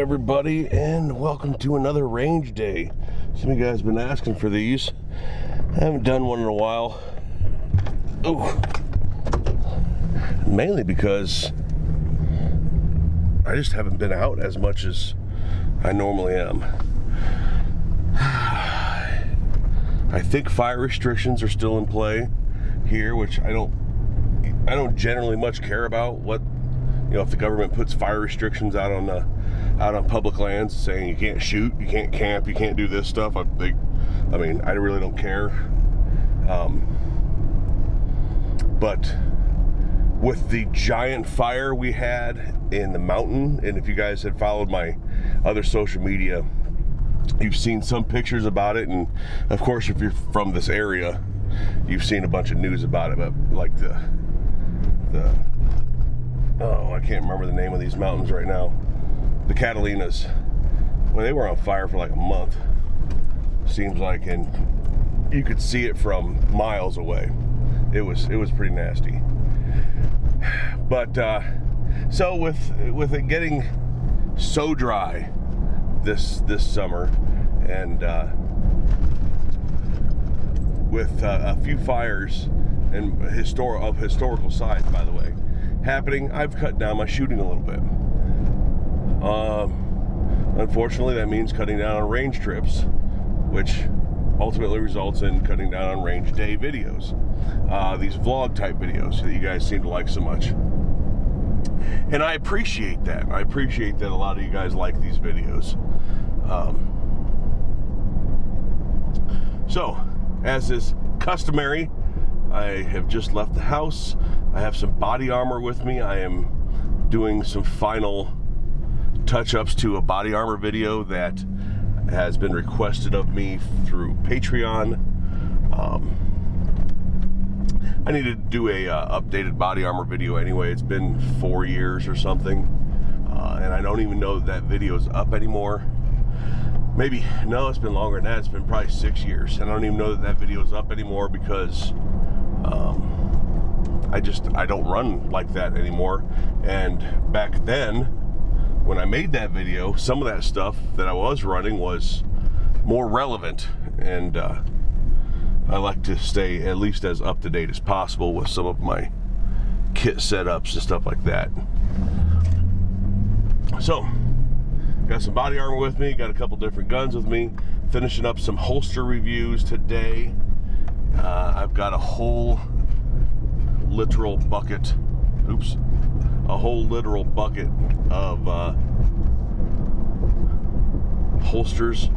everybody, and welcome to another range day. Some of you guys have been asking for these. I haven't done one in a while. Oh, mainly because I just haven't been out as much as I normally am. I think fire restrictions are still in play here, which I don't generally much care about. What, you know, if the government puts fire restrictions out on public lands, saying you can't shoot, you can't camp, you can't do this stuff, I really don't care. But with the giant fire we had in the mountain, and if you guys had followed my other social media, you've seen some pictures about it, and of course if you're from this area, you've seen a bunch of news about it. But like I can't remember the name of these mountains right now. The Catalinas, well, they were on fire for like a month, seems like, and you could see it from miles away. It was pretty nasty. But so with it getting so dry this summer, and with a few fires and historical size, by the way, happening, I've cut down my shooting a little bit. Unfortunately, that means cutting down on range trips, which ultimately results in cutting down on range day videos. These vlog type videos that you guys seem to like so much. And I appreciate that. I appreciate that a lot of you guys like these videos. So, as is customary, I have just left the house. I have some body armor with me. I am doing some final touch-ups to a body armor video that has been requested of me through Patreon. I need to do a updated body armor video anyway. It's been 4 years or something, and I don't even know that video is up anymore. Maybe, no, it's been longer than that. It's been probably 6 years, and I don't even know that video is up anymore because I don't run like that anymore. And back then, when I made that video, some of that stuff that I was running was more relevant, and I like to stay at least as up to date as possible with some of my kit setups and stuff like that. So, got some body armor with me, got a couple different guns with me, finishing up some holster reviews today. I've got a whole literal bucket of holsters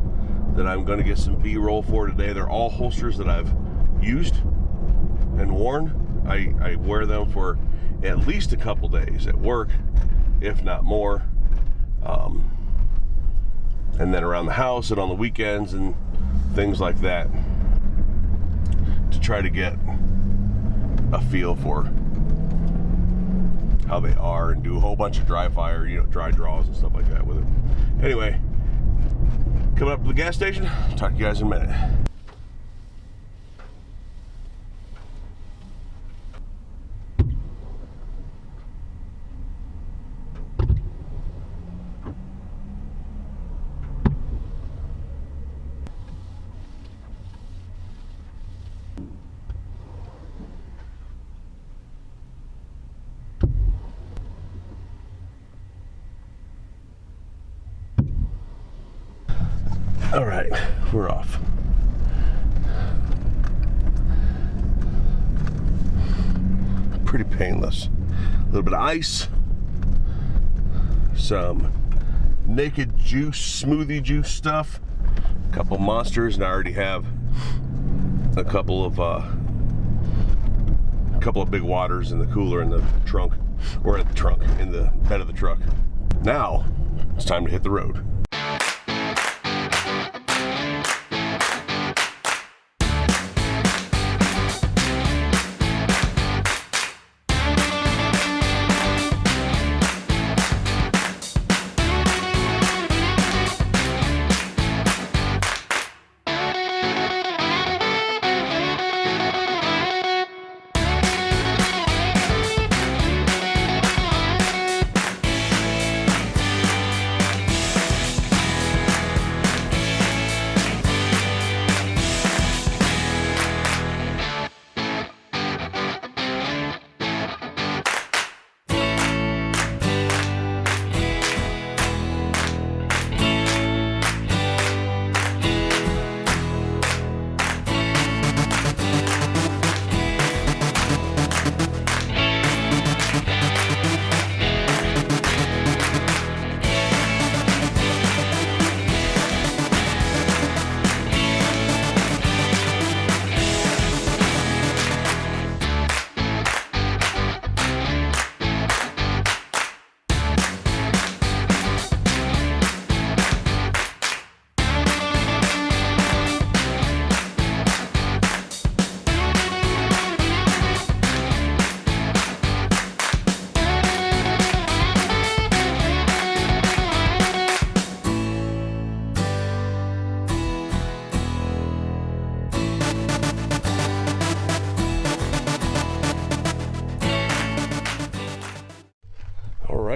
that I'm going to get some B-roll for today. They're all holsters that I've used and worn. I wear them for at least a couple days at work, if not more, and then around the house and on the weekends and things like that, to try to get a feel for how they are and do a whole bunch of dry fire, dry draws and stuff like that with it. Anyway, coming up to the gas station, talk to you guys in a minute. All right, we're off. Pretty painless. A little bit of ice, some naked juice, smoothie juice stuff, a couple monsters, and I already have a couple of big waters in the cooler in the trunk, or in the bed of the truck. Now it's time to hit the road.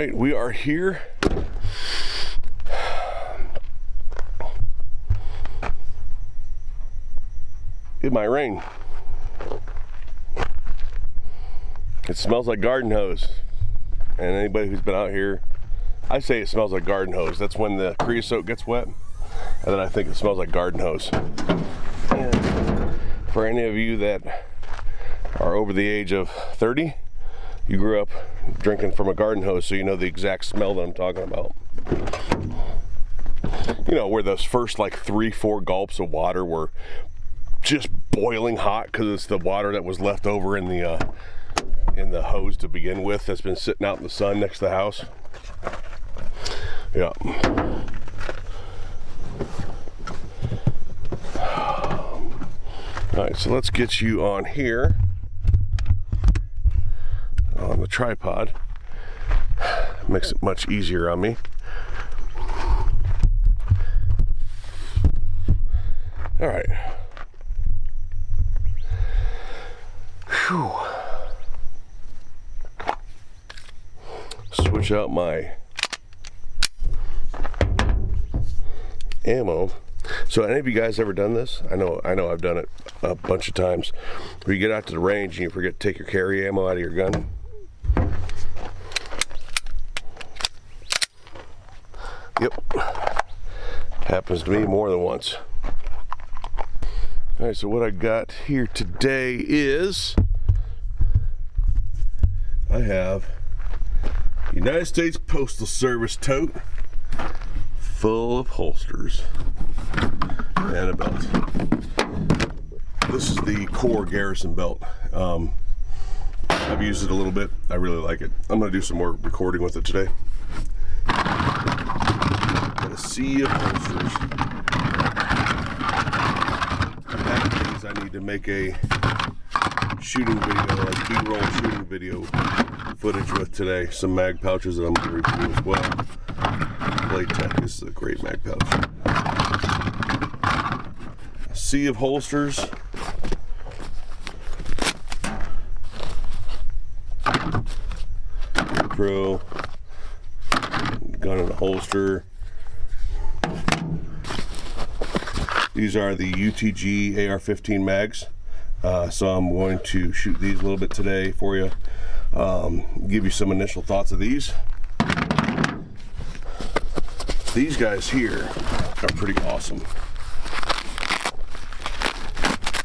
right, we are here. It might rain. It smells like garden hose. And anybody who's been out here, I say it smells like garden hose. That's when the creosote gets wet. And then I think it smells like garden hose. And for any of you that are over the age of 30, you grew up drinking from a garden hose, so you know the exact smell that I'm talking about. You know, where those first like 3-4 gulps of water were just boiling hot because it's the water that was left over in the hose to begin with that's been sitting out in the sun next to the house. Yeah. All right, so let's get you on here on the tripod. Makes it much easier on me. All right. Whew. Switch out my ammo. So any of you guys ever done this? I know I've done it a bunch of times. Where you get out to the range and you forget to take your carry ammo out of your gun. Yep. Happens to me more than once. All right, so what I got here today is I have United States Postal Service tote full of holsters and a belt. This is the core Garrison belt. I've used it a little bit. I really like it. I'm going to do some more recording with it today. Got a sea of holsters. I need to make a shooting video, like B-roll shooting video footage with today. Some mag pouches that I'm going to review as well. Playtech, this is a great mag pouch. A sea of holsters. Pro gun in a holster. These are the UTG AR-15 mags, so I'm going to shoot these a little bit today for you, give you some initial thoughts of these. These guys here are pretty awesome.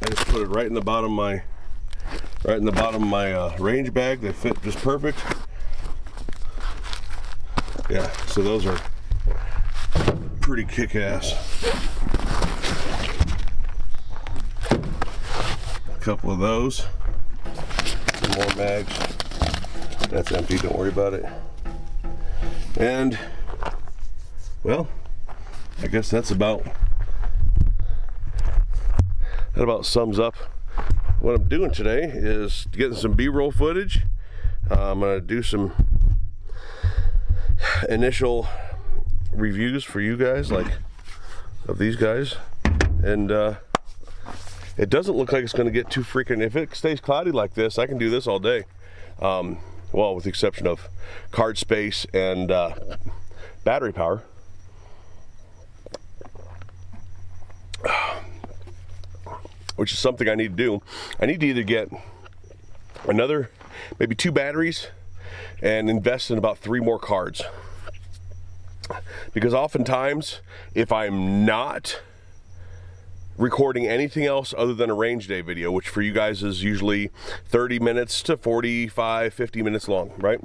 I just put it right in the bottom of my range bag. They fit just perfect. Yeah, so those are pretty kick-ass. Couple of those. Some more mags. That's empty, don't worry about it. And well, I guess that about sums up what I'm doing today. Is getting some B-roll footage. I'm gonna do some initial reviews for you guys, like of these guys, and it doesn't look like it's going to get too freaking. If it stays cloudy like this, I can do this all day. Well, with the exception of card space and battery power. Which is something I need to do. I need to either get another, maybe 2 batteries, and invest in about 3 more cards. Because oftentimes, if I'm not recording anything else other than a range day video, which for you guys is usually 30 minutes to 45, 50 minutes long, right?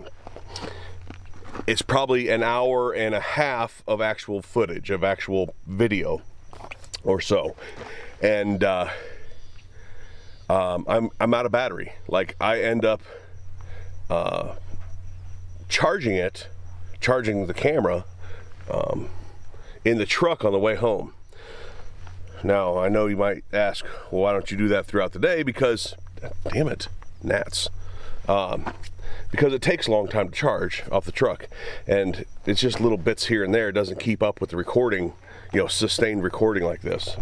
It's probably an hour and a half of actual footage, of actual video or so. And I'm out of battery. Like, I end up charging the camera in the truck on the way home. Now, I know you might ask, well, why don't you do that throughout the day? Because, damn it, gnats. Because it takes a long time to charge off the truck. And it's just little bits here and there. It doesn't keep up with the recording, sustained recording like this.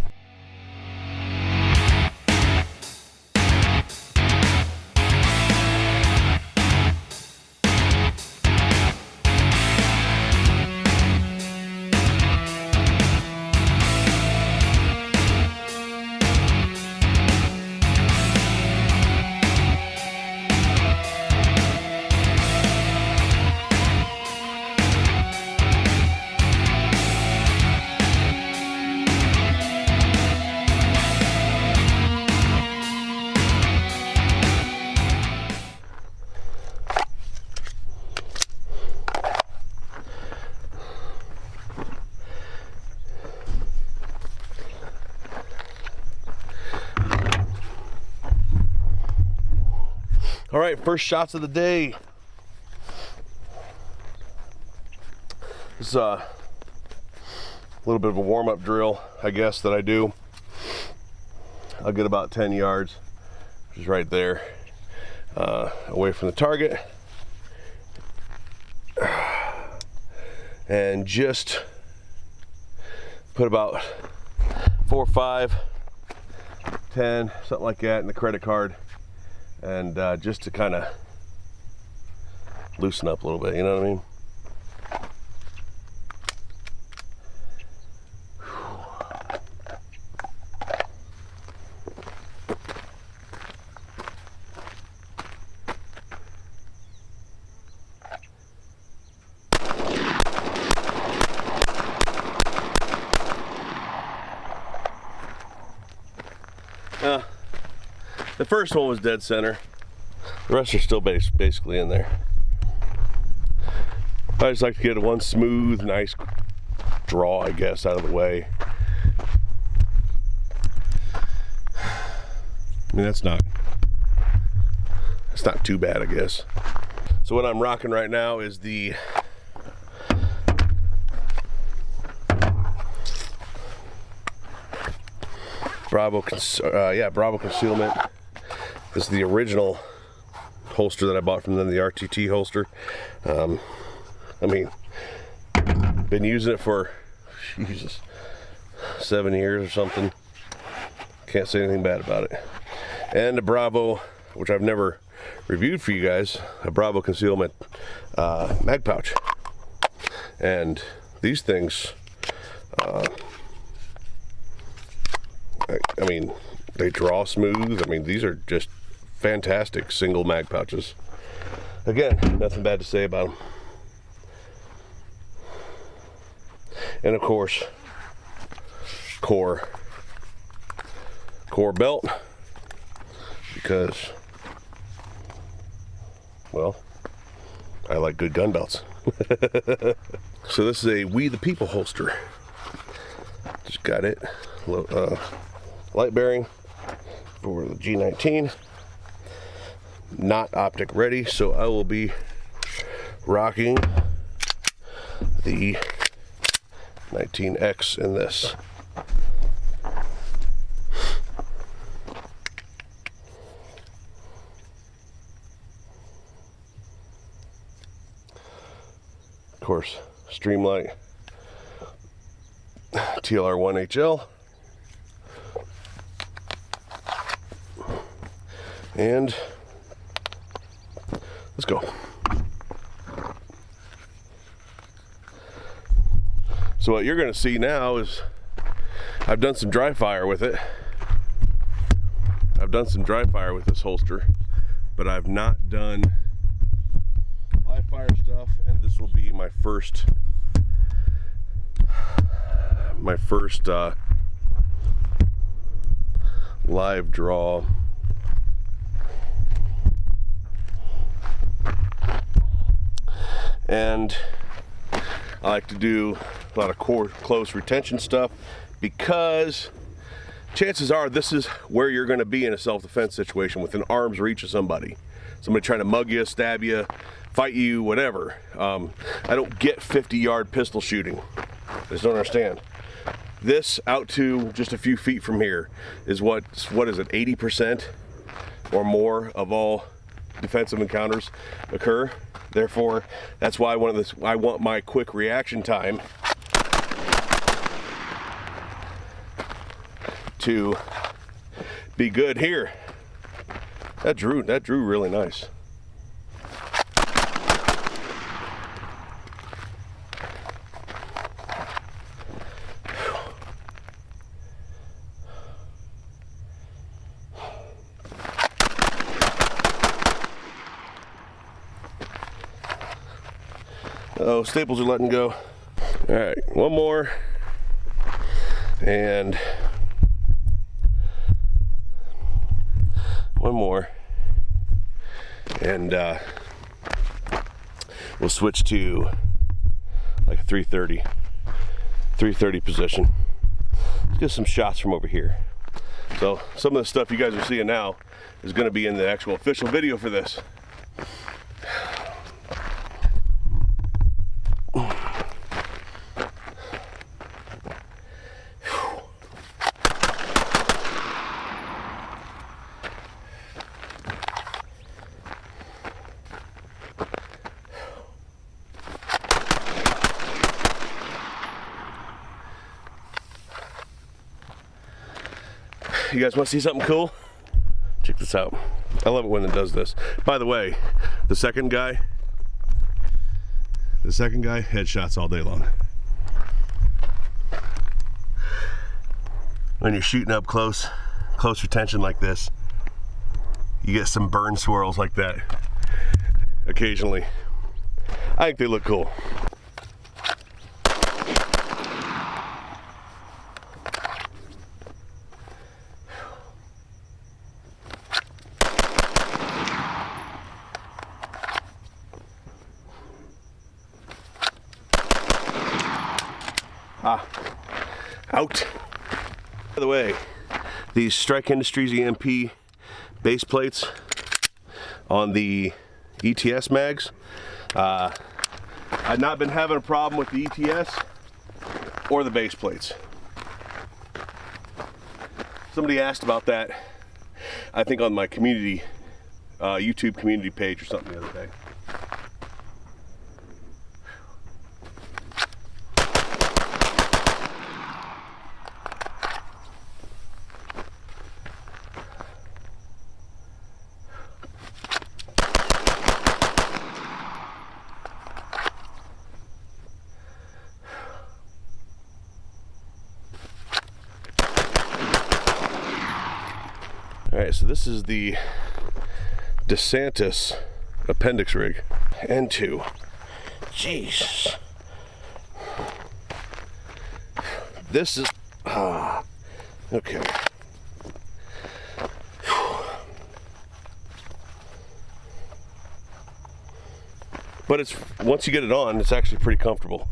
All right, first shots of the day. This is a little bit of a warm-up drill, I guess, that I do. I'll get about 10 yards, which is right there, away from the target. And just put about 4, 5, 10, something like that in the credit card. And just to kind of loosen up a little bit, you know what I mean? The first one was dead center. The rest are still basically in there. I just like to get one smooth, nice draw, I guess, out of the way. I mean, it's not too bad, I guess. So what I'm rocking right now is the Bravo Concealment. This is the original holster that I bought from them, the RTT holster. I mean, been using it for, Jesus, 7 years or something. Can't say anything bad about it. And a Bravo, which I've never reviewed for you guys, a Bravo Concealment mag pouch. And these things, I mean, they draw smooth. I mean, these are just fantastic single mag pouches. Again, nothing bad to say about them. And of course, core belt, because, well, I like good gun belts. So this is a We the People holster. Just got it. Light bearing for the G19. Not optic ready, so I will be rocking the 19X in this. Of course, Streamlight TLR1HL. And let's go. So what you're going to see now is I've done some dry fire with it. I've done some dry fire with this holster, but I've not done live fire stuff, and this will be my first live draw. And I like to do a lot of close retention stuff, because chances are this is where you're going to be in a self-defense situation within arm's reach of somebody trying to mug you, stab you, fight you, whatever. I don't get 50-yard pistol shooting. I just don't understand. This out to just a few feet from here is what is it, 80% or more of all defensive encounters occur. Therefore, that's why I want my quick reaction time to be good here. That drew really nice. Oh, staples are letting go. All right, one more. And one more. And we'll switch to like a 330 position. Let's get some shots from over here. So some of the stuff you guys are seeing now is going to be in the actual official video for this. You guys want to see something cool? Check this out. I love it when it does this. By the way, the second guy, headshots all day long. When you're shooting up close retention like this, you get some burn swirls like that occasionally. I think they look cool. Out. By the way, these Strike Industries EMP base plates on the ETS mags, I've not been having a problem with the ETS or the base plates. Somebody asked about that, I think on my community, YouTube community page or something the other day. Alright, so this is the DeSantis appendix rig. N2. Jeez. This is... okay. But it's, once you get it on, it's actually pretty comfortable.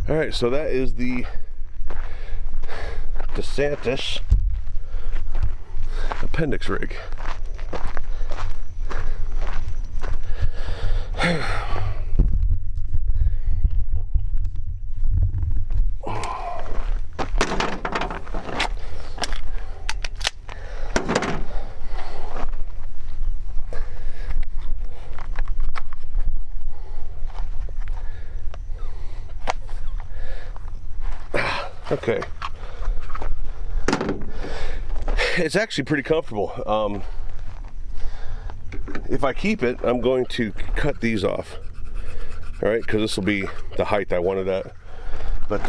Alright, so that is the DeSantis appendix rig. Okay. It's actually pretty comfortable. If I keep it, I'm going to cut these off. Alright, because this will be the height I wanted at. But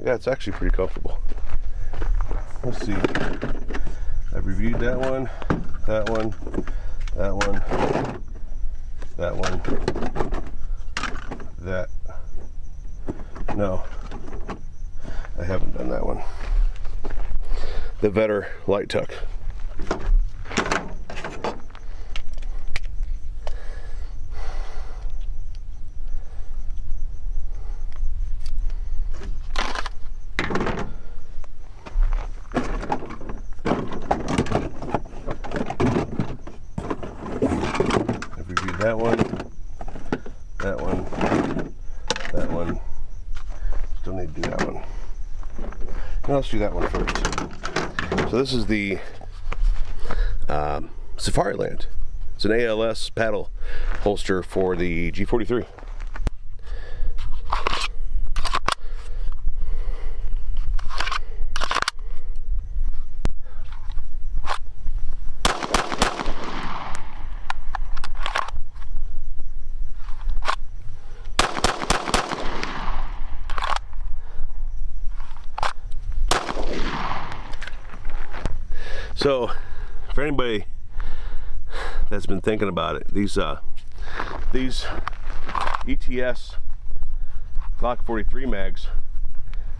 yeah, it's actually pretty comfortable. Let's see. I've reviewed that one, that one, that one, that one, that. No. I haven't done that one. The Vetter light tuck. I've reviewed that one, that one, that one. Still need to do that one. Now let's do that one first. So this is the Safariland. It's an ALS paddle holster for the G43. So for anybody that's been thinking about it, these ETS Glock 43 mags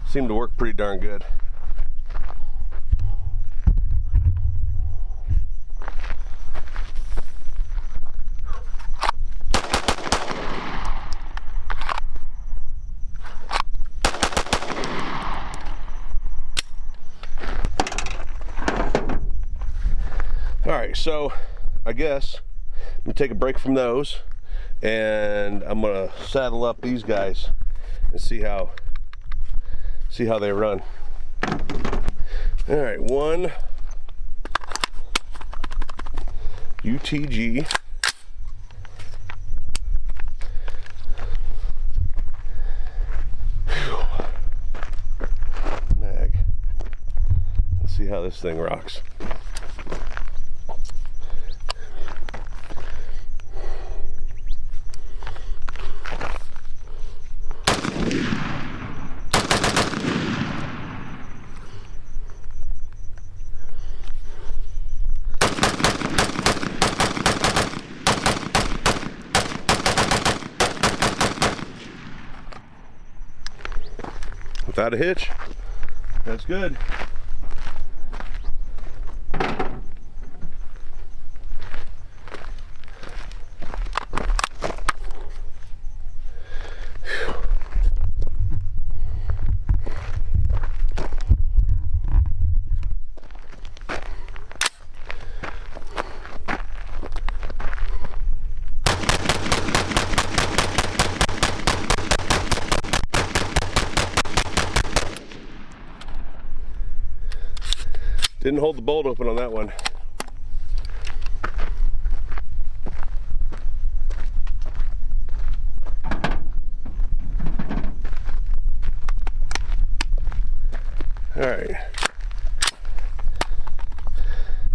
seem to work pretty darn good. Alright, so I guess I'm gonna take a break from those and I'm gonna saddle up these guys and see how they run. Alright, one UTG mag. Let's see how this thing rocks. Without a hitch, that's good. Didn't hold the bolt open on that one.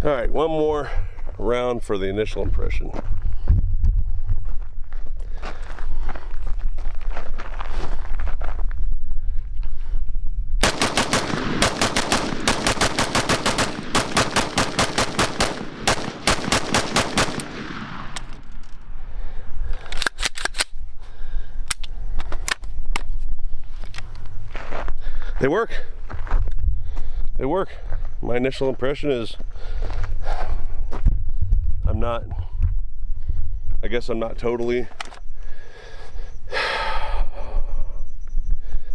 All right, one more round for the initial impression. They work. They work. My initial impression is I guess I'm not totally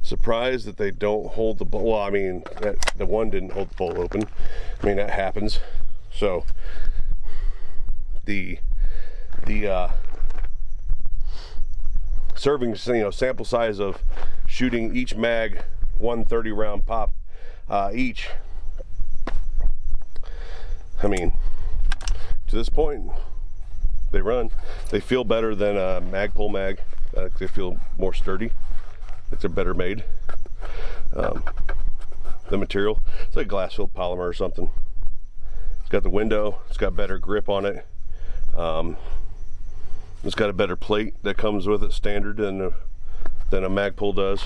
surprised that they don't hold the bolt. Well, I mean, the one didn't hold the bolt open. I mean, that happens. So the serving, sample size of shooting each mag 130 round pop each. I mean, to this point, they run. They feel better than a Magpul mag. They feel more sturdy. They're better made. The material, it's like glass-filled polymer or something. It's got the window. It's got better grip on it. It's got a better plate that comes with it, standard than a Magpul does.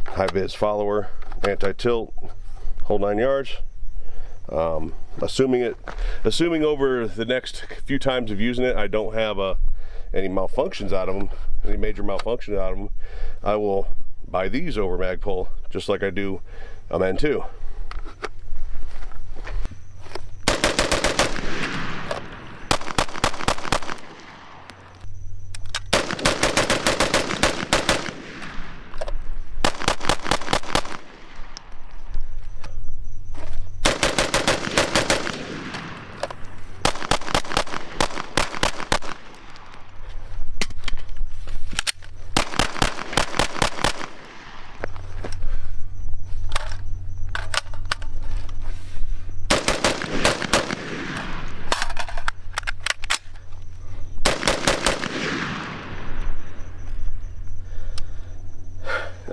High vis follower, anti-tilt, whole 9 yards. Assuming over the next few times of using it, I don't have any malfunctions out of them, any major malfunctions out of them, I will buy these over Magpul, just like I do a Man 2.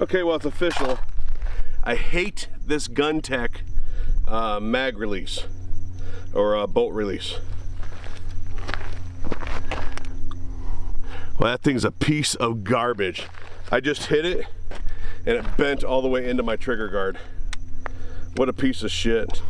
Okay, well, it's official. I hate this GunTech mag release or bolt release. Well, that thing's a piece of garbage. I just hit it and it bent all the way into my trigger guard. What a piece of shit.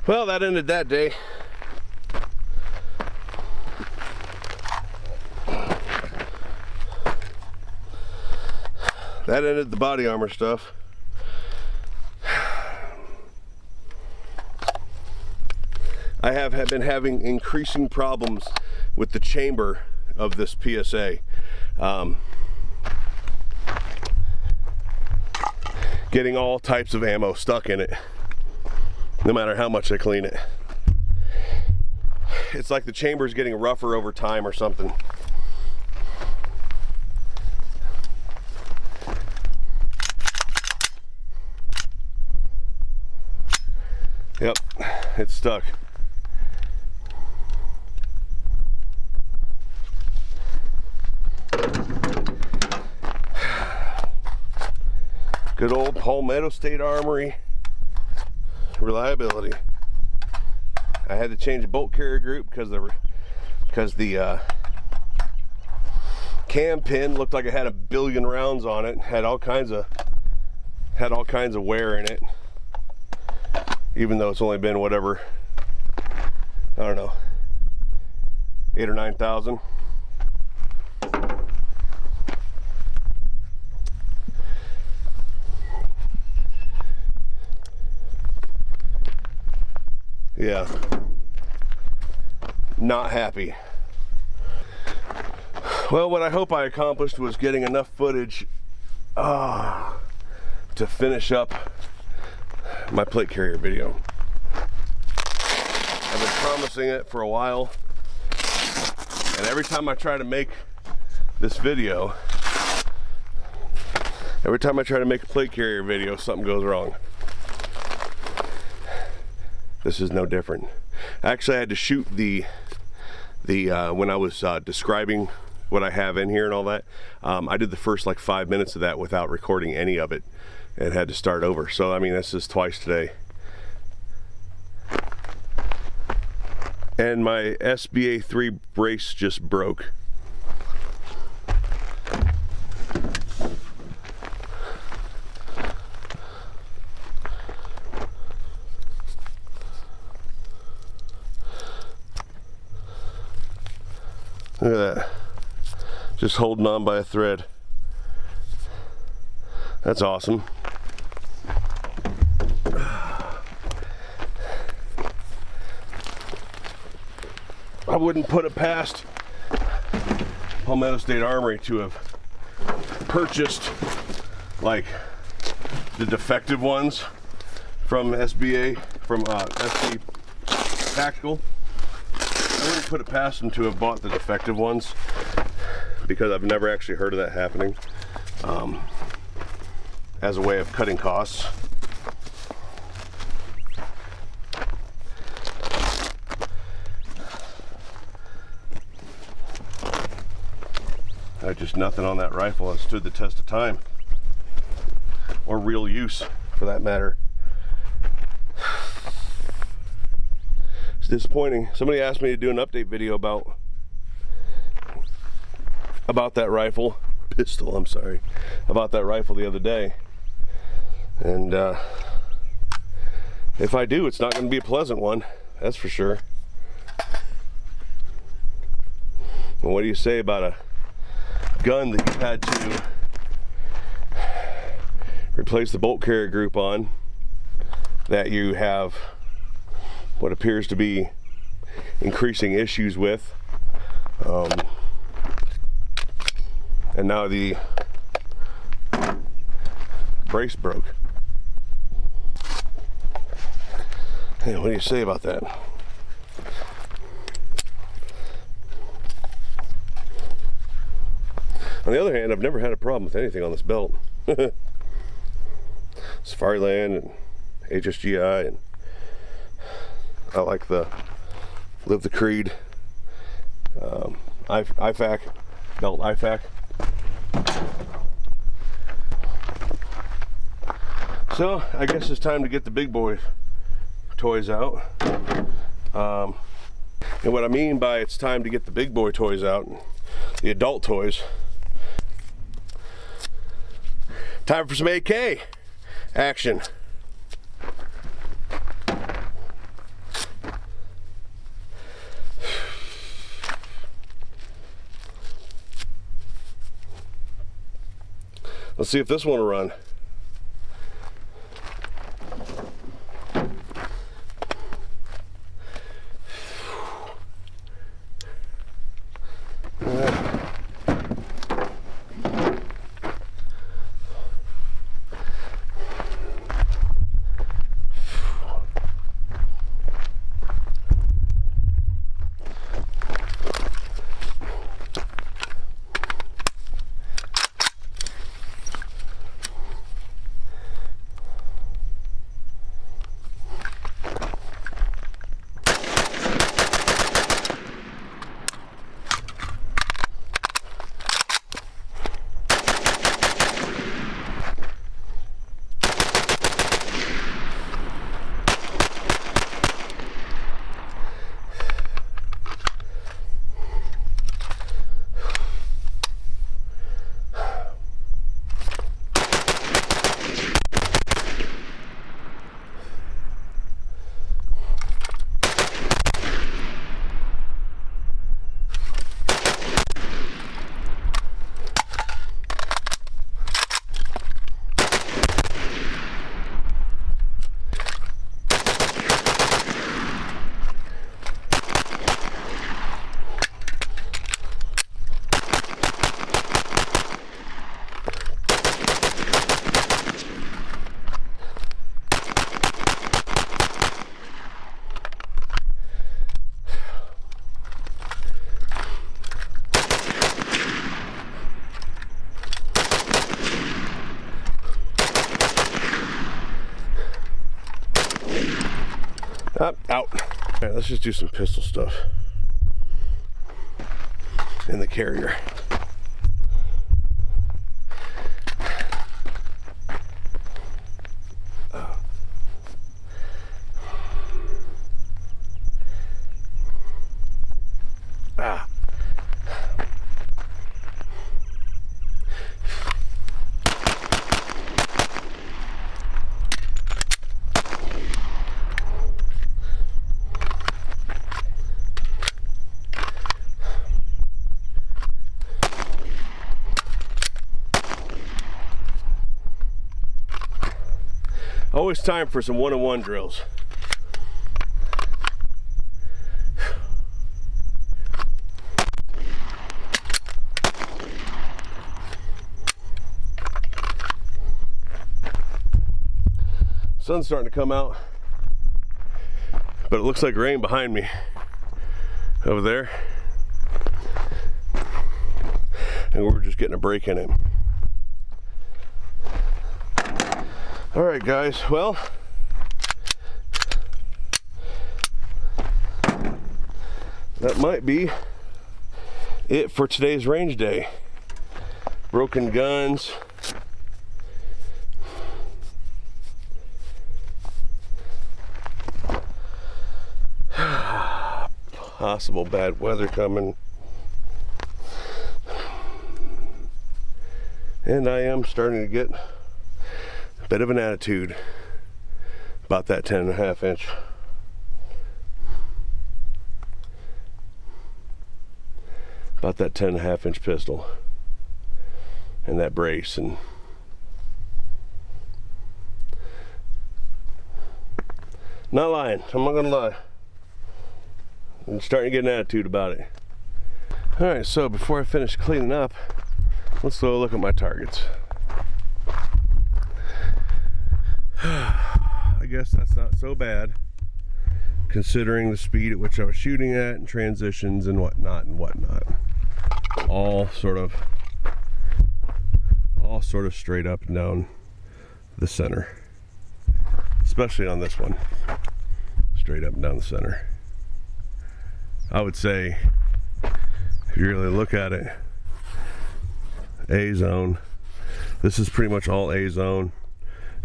Well, that ended that day. That ended the body armor stuff. I have been having increasing problems with the chamber of this PSA. Getting all types of ammo stuck in it, no matter how much I clean it. It's like the chamber's getting rougher over time or something. Yep, it's stuck. Good old Palmetto State Armory reliability. I had to change the bolt carrier group because the cam pin looked like it had 1 billion rounds on it. Had all kinds of wear in it, even though it's only been whatever, I don't know, 8,000 or 9,000. Yeah, not happy. Well, what I hope I accomplished was getting enough footage to finish up my plate carrier video. I've been promising it for a while, and every time I try to make this video, every time I try to make a plate carrier video, something goes wrong. This is no different. Actually, I had to shoot the when I was describing what I have in here and all that. I did the first like 5 minutes of that without recording any of it, and had to start over. So I mean, this is twice today. And my SBA 3 brace just broke. Look at that. Just holding on by a thread. That's awesome. I wouldn't put it past Palmetto State Armory to have purchased like the defective ones from SBA, from SB Tactical. I wouldn't put it past them to have bought the defective ones, because I've never actually heard of that happening as a way of cutting costs. Just nothing on that rifle has stood the test of time, or real use for that matter. It's disappointing. Somebody asked me to do an update video about that rifle, pistol, I'm sorry, about that rifle the other day. And if I do, it's not going to be a pleasant one, that's for sure. And what do you say about a gun that you've had to replace the bolt carrier group on, that you have what appears to be increasing issues with, and now the brace broke? Hey, what do you say about that? On the other hand, I've never had a problem with anything on this belt. Safariland and HSGI, and I like the Live the Creed IFAC, belt IFAC. So I guess it's time to get the big boy toys out. And what I mean by it's time to get the big boy toys out, the adult toys, time for some AK action. Let's see if this one will run. Out. All right, let's just do some pistol stuff in the carrier. Always time for some one-on-one drills. Sun's starting to come out, but it looks like rain behind me over there, and we're just getting a break in it. All right, guys, well, that might be it for today's range day. Broken guns, possible bad weather coming. And I am starting to get a bit of an attitude about that 10.5 inch. About that 10.5 inch pistol and that brace. And not lying, I'm not gonna lie. I'm starting to get an attitude about it. All right, so before I finish cleaning up, let's go look at my targets. I guess that's not so bad, considering the speed at which I was shooting at and transitions and whatnot. All sort of straight up and down the center, especially on this one, straight up and down the center. I would say, if you really look at it, A zone, this is pretty much all A zone,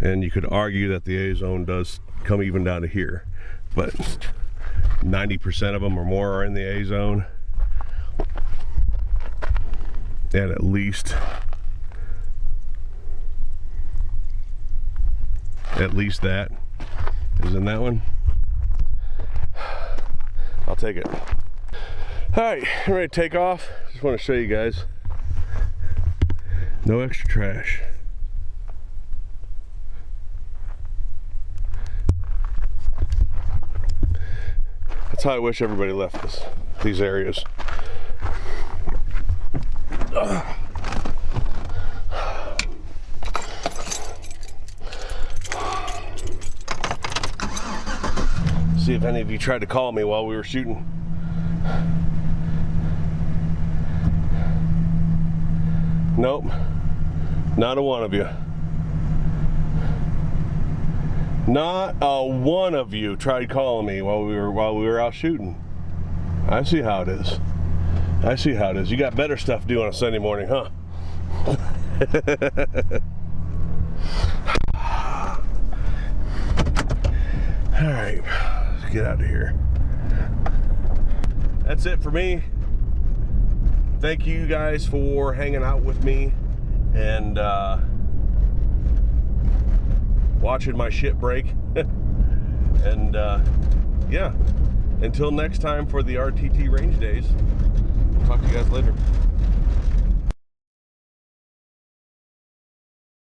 and you could argue that the A zone does come even down to here, but 90% of them or more are in the A zone, and at least that is in that one. I'll take it. All right, I'm ready to take off. Just want to show you guys, no extra trash. That's how I wish everybody left these areas. See if any of you tried to call me while we were shooting. Nope, not a one of you. Not a one of you tried calling me while we were out shooting. I see how it is. I see how it is. You got better stuff to do on a Sunday morning, huh? All right, let's get out of here. That's it for me. Thank you guys for hanging out with me and watching my shit break. And yeah, until next time for the RTT range days, I'll talk to you guys later.